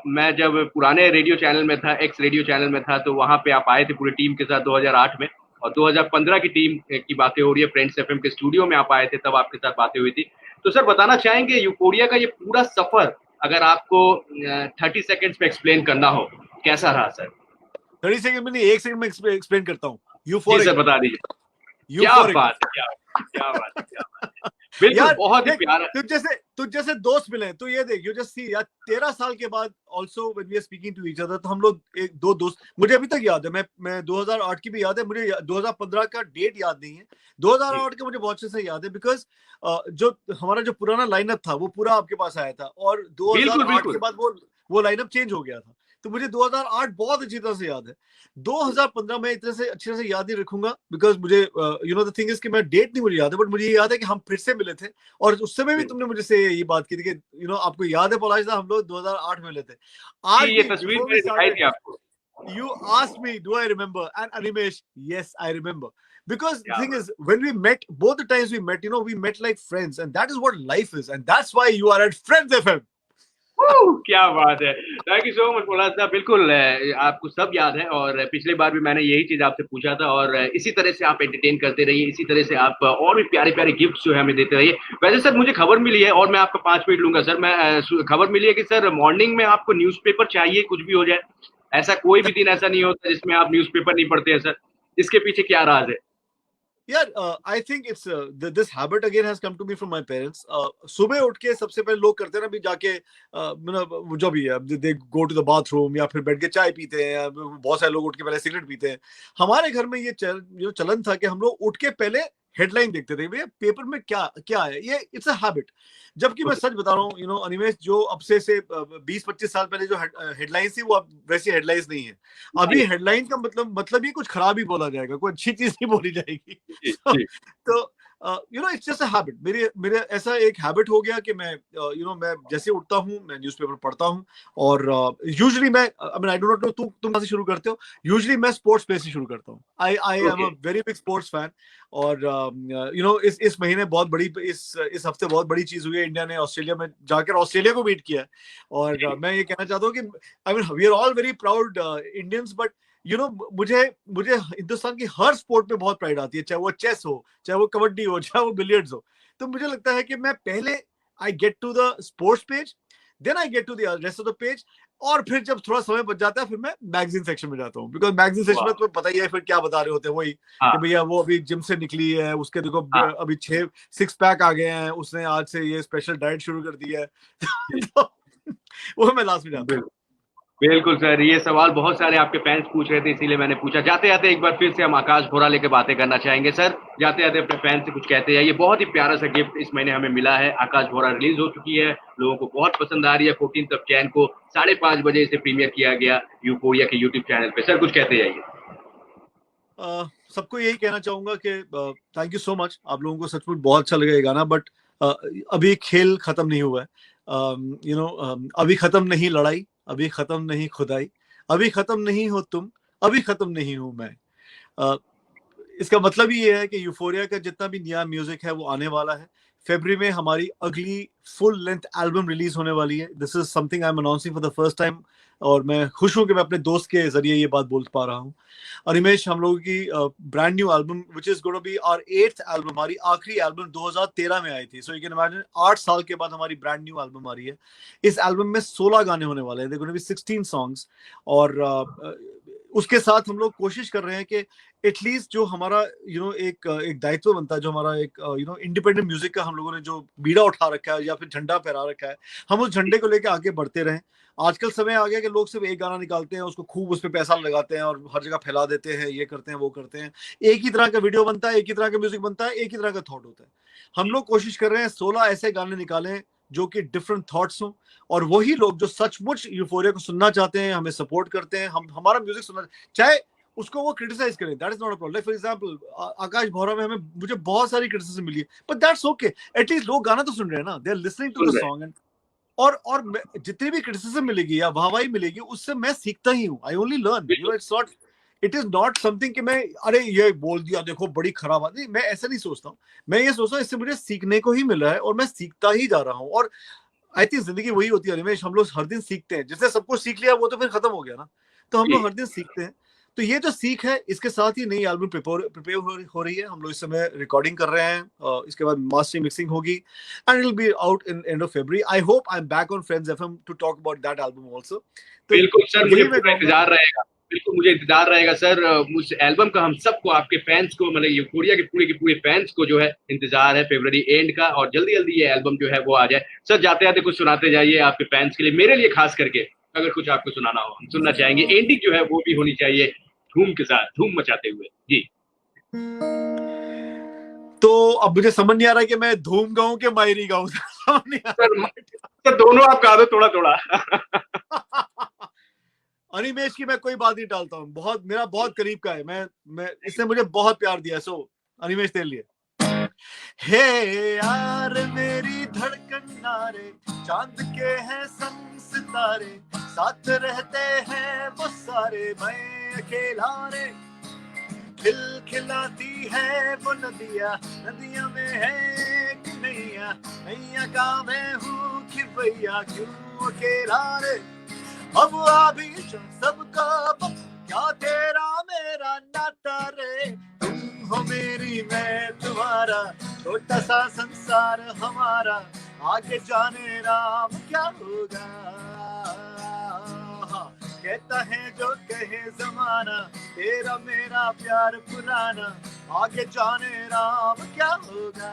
मैं जब पुराने रेडियो चैनल में था, एक्स रेडियो चैनल में था, तो वहां पे आप आए थे पूरी टीम के साथ 2008 में। और 2015 की टीम की बातें हो रही है, फ्रेंड्स एफएम के स्टूडियो में आप आए थे, तब आपके साथ बातें हुई थी। तो सर बताना चाहेंगे यूफोरिया का ये पूरा सफर, अगर आपको 30 सेकेंड्स में एक्सप्लेन करना हो, कैसा रहा सर? 30 सेकंड में नहीं, 1 सेकंड में एक्सप्लेन करता हूँ। जी यूफोरिक। सर बता दीजिए। क्या यूफोरिक। बात है, क्या बात है, क्या बात है, क्या बात है। बिल्कुल यार बहुत ही देख, प्यारा। तुझ जैसे दोस्त मिले तो ये देख, यू जस्ट सी यार, 13 साल के बाद also when we are speaking to each other, तो हम लोग एक दो दोस्त, मुझे अभी तक याद है, मैं 2008 की भी याद है मुझे, 2015 का डेट याद नहीं है, जी 2008 का मुझे बहुत अच्छे से याद है, बिकॉज जो हमारा जो पुराना लाइनअप था वो पूरा आपके पास आया था, और बिल्कुल 2008 के बिल्कुल। बाद वो लाइनअप चेंज हो गया था। तो मुझे 2008 बहुत अच्छी तरह से याद है। 2015 में इतने से अच्छे से याद नहीं रखूंगा, बिकॉज मुझे द थिंग इज कि मैं डेट नहीं मुझे याद है, बट मुझे ये याद है कि हम फिर से मिले थे। और उस समय भी जी तुमने मुझे से ये बात की थी कि आपको याद है पलाश, हम लोग 2008 में मिले थे। जी, आज ये भी तस्वीर बिफोर वी मैंने दिखाई स्टार्टेड, थी आपको। you asked me do I remember, and Animesh, yes I remember, because the क्या thing बात। is when we met, both the times we met, we met like friends, and that is what life is, and that's why you are at Friends FM। क्या बात है। Thank you so much पोलाद साहब। बिल्कुल आपको सब याद है, और पिछली बार भी मैंने यही चीज आपसे पूछा था। और इसी तरह से आप एंटरटेन करते रहिए, इसी तरह से आप और भी प्यारे प्यारे गिफ्ट जो है हमें देते रहिए। वैसे सर मुझे खबर मिली है, और मैं आपका 5 मिनट लूंगा सर, मैं खबर मिली है कि सर मॉर्निंग में आपको न्यूज़पेपर चाहिए, कुछ भी हो जाए। ऐसा कोई भी दिन ऐसा नहीं होता जिसमें आप न्यूज़पेपर नहीं पढ़ते हैं सर। इसके पीछे क्या राज है? यार I think it's this habit again has come to me from my parents. सुबह उठ के सबसे पहले लोग करते हैं ना, भी जाके जो भी है, दे गो टू द बाथरूम या फिर बैठ के चाय पीते हैं, बहुत सारे लोग उठ के पहले सिगरेट पीते हैं। हमारे घर में ये चलन था कि हम लोग उठ के पहले हेडलाइन देखते थे, भैया पेपर में क्या क्या है, ये इट्स अ हैबिट। जबकि मैं ओके। सच बता रहा हूँ, अनिमेश, जो अब से 20-25 साल पहले जो हेडलाइंस थी वो अब वैसी हेडलाइंस नहीं है। जी अभी हेडलाइन का मतलब ही कुछ खराब ही बोला जाएगा, कोई अच्छी चीज नहीं बोली जाएगी। जी so, जी तो इट्स जस्ट अ हैबिट, मेरे मेरे ऐसा एक हैबिट हो गया कि मैं मैं जैसे उठता हूँ मैं न्यूज़पेपर पढ़ता हूँ। और यूजुअली मैं, I mean I do not know तुम कहाँ से शुरू करते हो। यूजुअली मैं स्पोर्ट्स पे से शुरू करता हूँ। I am okay. A very big sports fan. और इस महीने बहुत बड़ी, इस हफ्ते बहुत बड़ी चीज हुई है, इंडिया ने ऑस्ट्रेलिया में जाकर ऑस्ट्रेलिया को बीट किया है। और मैं ये कहना चाहता हूँ कि I mean we are all very proud Indians, but मुझे मुझे हिंदुस्तान की हर स्पोर्ट में बहुत प्राइड आती है, चाहे वो चेस हो, चाहे वो कबड्डी हो, चाहे वो बिलियर्ड्स हो। तो मुझे लगता है कि मैं पहले I get to the sports page, then I get to the rest of the page, और फिर जब थोड़ा समय बच जाता है फिर मैं मैगजीन सेक्शन में जाता हूँ, बिकॉज मैगजीन सेक्शन में वाह। तुम्हें पता ही है फिर क्या बता रहे होते हैं, वही कि हाँ भैया वो अभी जिम से निकली है, उसके देखो हाँ। अभी 6 पैक आ गए हैं, उसने आज से ये स्पेशल डाइट शुरू कर दी है। जी तो वो मैं लास्ट में जाता हूँ। बिल्कुल बिल्कुल सर, ये सवाल बहुत सारे आपके फैंस पूछ रहे थे, इसीलिए मैंने पूछा। जाते जाते एक बार फिर से हम आकाश भोरा लेके बातें करना चाहेंगे सर। जाते जाते अपने फैंस से कुछ कहते हैं। ये बहुत ही प्यारा सा गिफ्ट इस महीने हमें मिला है। आकाश भोरा रिलीज हो चुकी है, लोगों को बहुत पसंद आ रही है। 14 को 5:30 बजे इसे प्रीमियर किया गया यूफोरिया के यूट्यूब चैनल पे। सर कुछ कहते जाइए। सबको यही कहना चाहूंगा कि थैंक यू सो मच, आप लोगों को सचमुच बहुत अच्छा लगा ये गाना, बट अभी खेल खत्म नहीं हुआ है। अभी खत्म नहीं लड़ाई, अभी खत्म नहीं खुदाई, अभी खत्म नहीं हो तुम, अभी खत्म नहीं हूं मैं। इसका मतलब ही ये है कि यूफोरिया का जितना भी नया म्यूजिक है वो आने वाला है। फरवरी में हमारी अगली फुल लेंथ एल्बम रिलीज होने वाली है। This is something I am announcing for the first time, और मैं खुश हूं कि मैं अपने दोस्त के जरिए ये बात बोल पा रहा हूँ। अनिमेश, हम लोगों की brand new album which is gonna be our 8th album, हमारी आखिरी एल्बम 2013 में आई थी। सो यू कैन इमेजिन 8 साल के बाद हमारी ब्रांड न्यू एल्बम आ रही है। इस एल्बम में 16 गाने होने वाले हैं, देयर गोना बी 16 सॉन्ग्स। और उसके साथ हम लोग कोशिश कर रहे हैं कि एटलीस्ट जो हमारा एक दायित्व बनता है, जो हमारा एक इंडिपेंडेंट म्यूजिक का हम लोगों ने जो बीड़ा उठा रखा है या फिर झंडा फहरा रखा है, हम उस झंडे को लेकर आगे बढ़ते रहें। आजकल समय आ गया कि लोग सिर्फ एक गाना निकालते हैं, उसको खूब उस पर पैसा लगाते हैं और हर जगह फैला देते हैं, ये करते हैं वो करते हैं। एक ही तरह का वीडियो बनता है, एक ही तरह का म्यूजिक बनता है, एक ही तरह का थॉट होता है। हम लोग कोशिश कर रहे हैं 16 ऐसे गाने निकालें जो कि डिफरेंट थॉट्स हों, और वही लोग जो सचमुच यूफोरिया को सुनना चाहते हैं, हमें सपोर्ट करते हैं, हम हमारा म्यूजिक सुनना, चाहे उसको वो क्रिटिसाइज करें, that is not a problem. For example Akash भौरा में मुझे बहुत सारी क्रिटिसिज्म मिली है, बट दैट्स ओके। एटलीस्ट लोग गाना तो सुन रहे हैं ना, they are listening to the song. And और जितनी भी क्रिटिसिज्म मिलेगी या वाहवाही मिलेगी, उससे मैं सीखता ही हूँ। I only learn, it is not something कि मैं अरे ये बोल दिया देखो बड़ी खराब बात। नहीं, मैं ऐसा नहीं सोचता हूँ। मैं ये सोचता हूँ इससे मुझे सीखने को ही मिल रहा है और मैं सीखता ही जा रहा हूँ। और आई थिंक जिंदगी वही होती है रमेश, हम लोग हर दिन सीखते हैं। जिसने सब कुछ सीख लिया वो तो फिर खत्म हो गया ना, तो हम लोग हर दिन सीखते हैं। तो ये जो सीख है, इसके साथ ही नई एल्बम प्रिपेयर हो रही है। हम लोग इस समय रिकॉर्डिंग कर रहे हैं, इसके बाद मास्टरिंग मिक्सिंग होगी and it will be out in end of February. I hope I am back on Friends FM to talk about that album also. तो बिल्कुल सर, मुझे यही मैं पूरा कहूंगा। इंतजार रहेगा। बिल्कुल मुझे इंतजार रहेगा सर। उस एल्बम का हम सबको, आपके फैंस को, मतलब यूफोरिया के पूरे फैंस को जो है इंतजार है फरवरी एंड का, और जल्दी जल्दी ये एल्बम जो है वो आ जाए। सर जाते जाते कुछ सुनाते जाइए आपके फैंस के लिए, मेरे लिए खास करके अगर कुछ आपको सुनाना हो, हम सुनना चाहेंगे। एंडिंग जो है वो भी होनी चाहिए धूम के साथ, धूम मचाते हुए। जी तो अब मुझे समझ नहीं आ रहा है कि मैं धूम गाऊं कि मायरी गाऊं। समझ नहीं आ सर, रहा सर दोनों आप गा दो थोड़ा थोड़ा। है। अनिमेश की मैं कोई बात नहीं टालता हूँ, मेरा बहुत करीब का है। मैं इसने मुझे बहुत प्यार दिया। सो अनिमेश तेरे लिए। हे यार मेरी धड़कन नारे, चांद के हैं संग सितारे, साथ रहते हैं वो सारे, मैं अकेला रे। खिल खिलाती है वो नदियाँ, नदियाँ में है एक नैया, नैया का मैं हूँ खिवैया, क्यों अकेला रे। अब आ भी सबका क्या तेरा मेरा नाता रे। तुम हो मेरी मैं तुम्हारा, छोटा सा संसार हमारा, आगे जाने राम क्या होगा। कहता है जो कहे जमाना, तेरा मेरा प्यार पुराना, आगे जाने राम क्या होगा।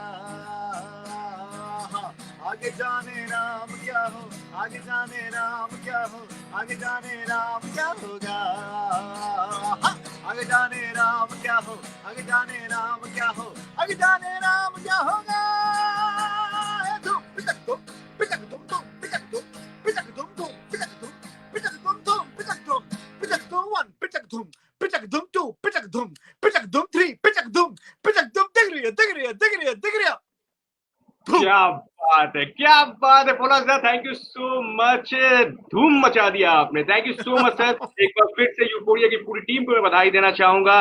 आगे जाने राम क्या हो, आगे जाने राम क्या हो, आगे जाने राम क्या होगा। आगे जाने राम क्या हो, आगे जाने राम क्या हो, आगे जाने राम क्या होगा। धूम पिटक धूम पिटक धूम धूम पिटक धूम पिटक धूम धूम पिटक धूम पिटक धूम धूम पिटक धूम पिटक धूम 1 पिटक धूम पिटक धूम 2 पिटक धूम पिटक धूम 3 पिटक धूम दिख रही है। क्या बात है, क्या बात है। बोला sir, thank you so much. धूम मचा दिया आपने, thank you so much sir. एक बार फिर से यूफोरिया की पूरी टीम को मैं बधाई देना चाहूंगा।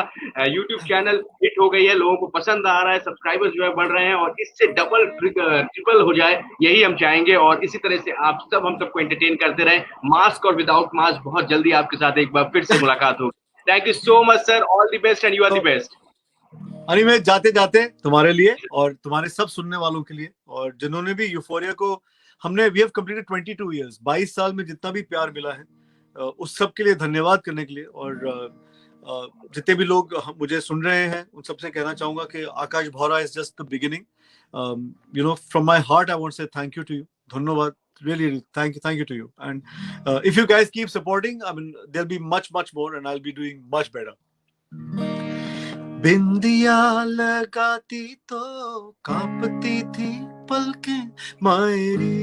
यूट्यूब चैनल हिट हो गई है, लोगों को पसंद आ रहा है, सब्सक्राइबर्स जो है बढ़ रहे हैं, और इससे डबल ट्रिपल हो जाए यही हम चाहेंगे। और इसी तरह से आप सब हम सबको एंटरटेन करते रहे, मास्क और विदाउट मास्क। बहुत जल्दी आपके साथ एक बार फिर से मुलाकात होगी। Thank you so much sir, all the best and you are the best. Animesh, जाते जाते तुम्हारे लिए और तुम्हारे सब सुनने वालों के लिए, और जिन्होंने भी यूफोरिया को, हमने वी हैव कंप्लीटेड 22 इयर्स, 22 साल में जितना भी प्यार मिला है, उस सब के लिए धन्यवाद करने के लिए। और जितने भी लोग मुझे सुन रहे हैं उन सबसे कहना चाहूंगा कि Akash Bhora is just the beginning. From my heart I want to say thank you to you. धन्यवाद, really thank you to you. And if you guys keep supporting, I mean there'll be much more and I'll be doing much better. बिंदिया लगाती तो कांपती थी पलकें मायरी,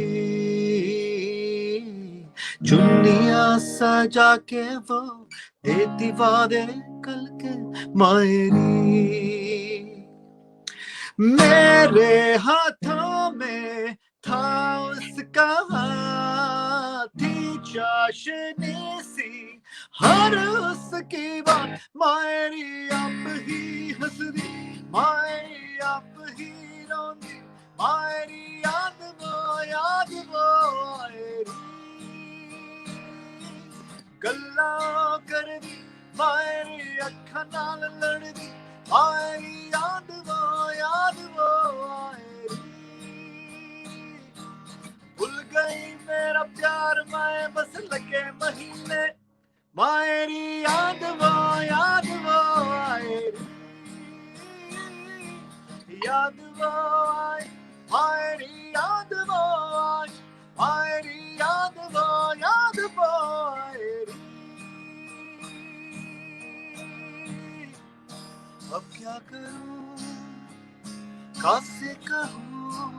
चुन्निया सजा के वो देती वादे कल के मायरी। मेरे हाथों में था उसका हाथ, थी चाशनी सी हर उस की बात, मायरी आप ही हंसदी, मायरी आप ही रोंदी, मायरी याद वो आए री, गल्ला करदी, मायरी अखा नाल लड़दी, मायरी याद वो आए री, भूल गई मेरा प्यार मैं बस लगे महीने, मायरी याद वो आए री, याद वो आए, मायरी याद वो आए, मायरी याद वो आए री, अब क्या करूं कासे कहूं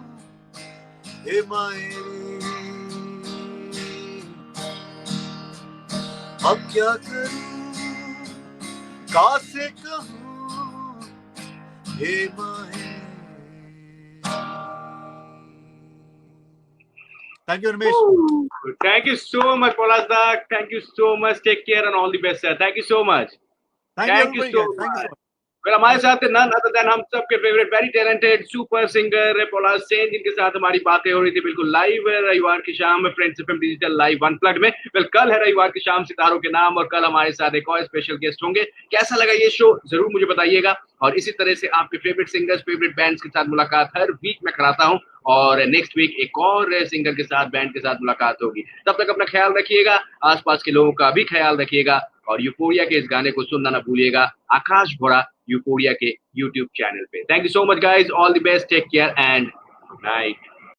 हे मायरी, अब क्या करूं कासे कहूं हे मायरी. Thank you, Ramesh. Thank you so much, Polazda. Thank you so much. Take care and all the best, sir. Thank you so much. Thank you so much. Well, हमारे साथ none other than हम सबके favourite very talented super singer पोलाज सेन, जिनके साथ हमारी बातें हो रही थी बिल्कुल लाइव रविवार की शाम में friends FM digital live unplugged में. वेल, कल है रविवार की शाम सितारों के नाम, और कल हमारे साथ एक और स्पेशल गेस्ट होंगे. कैसा लगा ये शो जरूर मुझे बताइएगा, और इसी तरह से आपके फेवरेट सिंगर्स फेवरेट बैंड्स के साथ मुलाकात हर वीक में कराता हूँ, और नेक्स्ट वीक एक और सिंगर के साथ बैंड के साथ मुलाकात होगी. तब तक अपना ख्याल रखिएगा, आसपास के लोगों का भी ख्याल रखिएगा, और यूफोरिया के इस गाने को सुनना ना भूलिएगा, आकाश भोरा यूफोरिया के यूट्यूब चैनल पे. Thank you so much guys, all the best, take care and good night.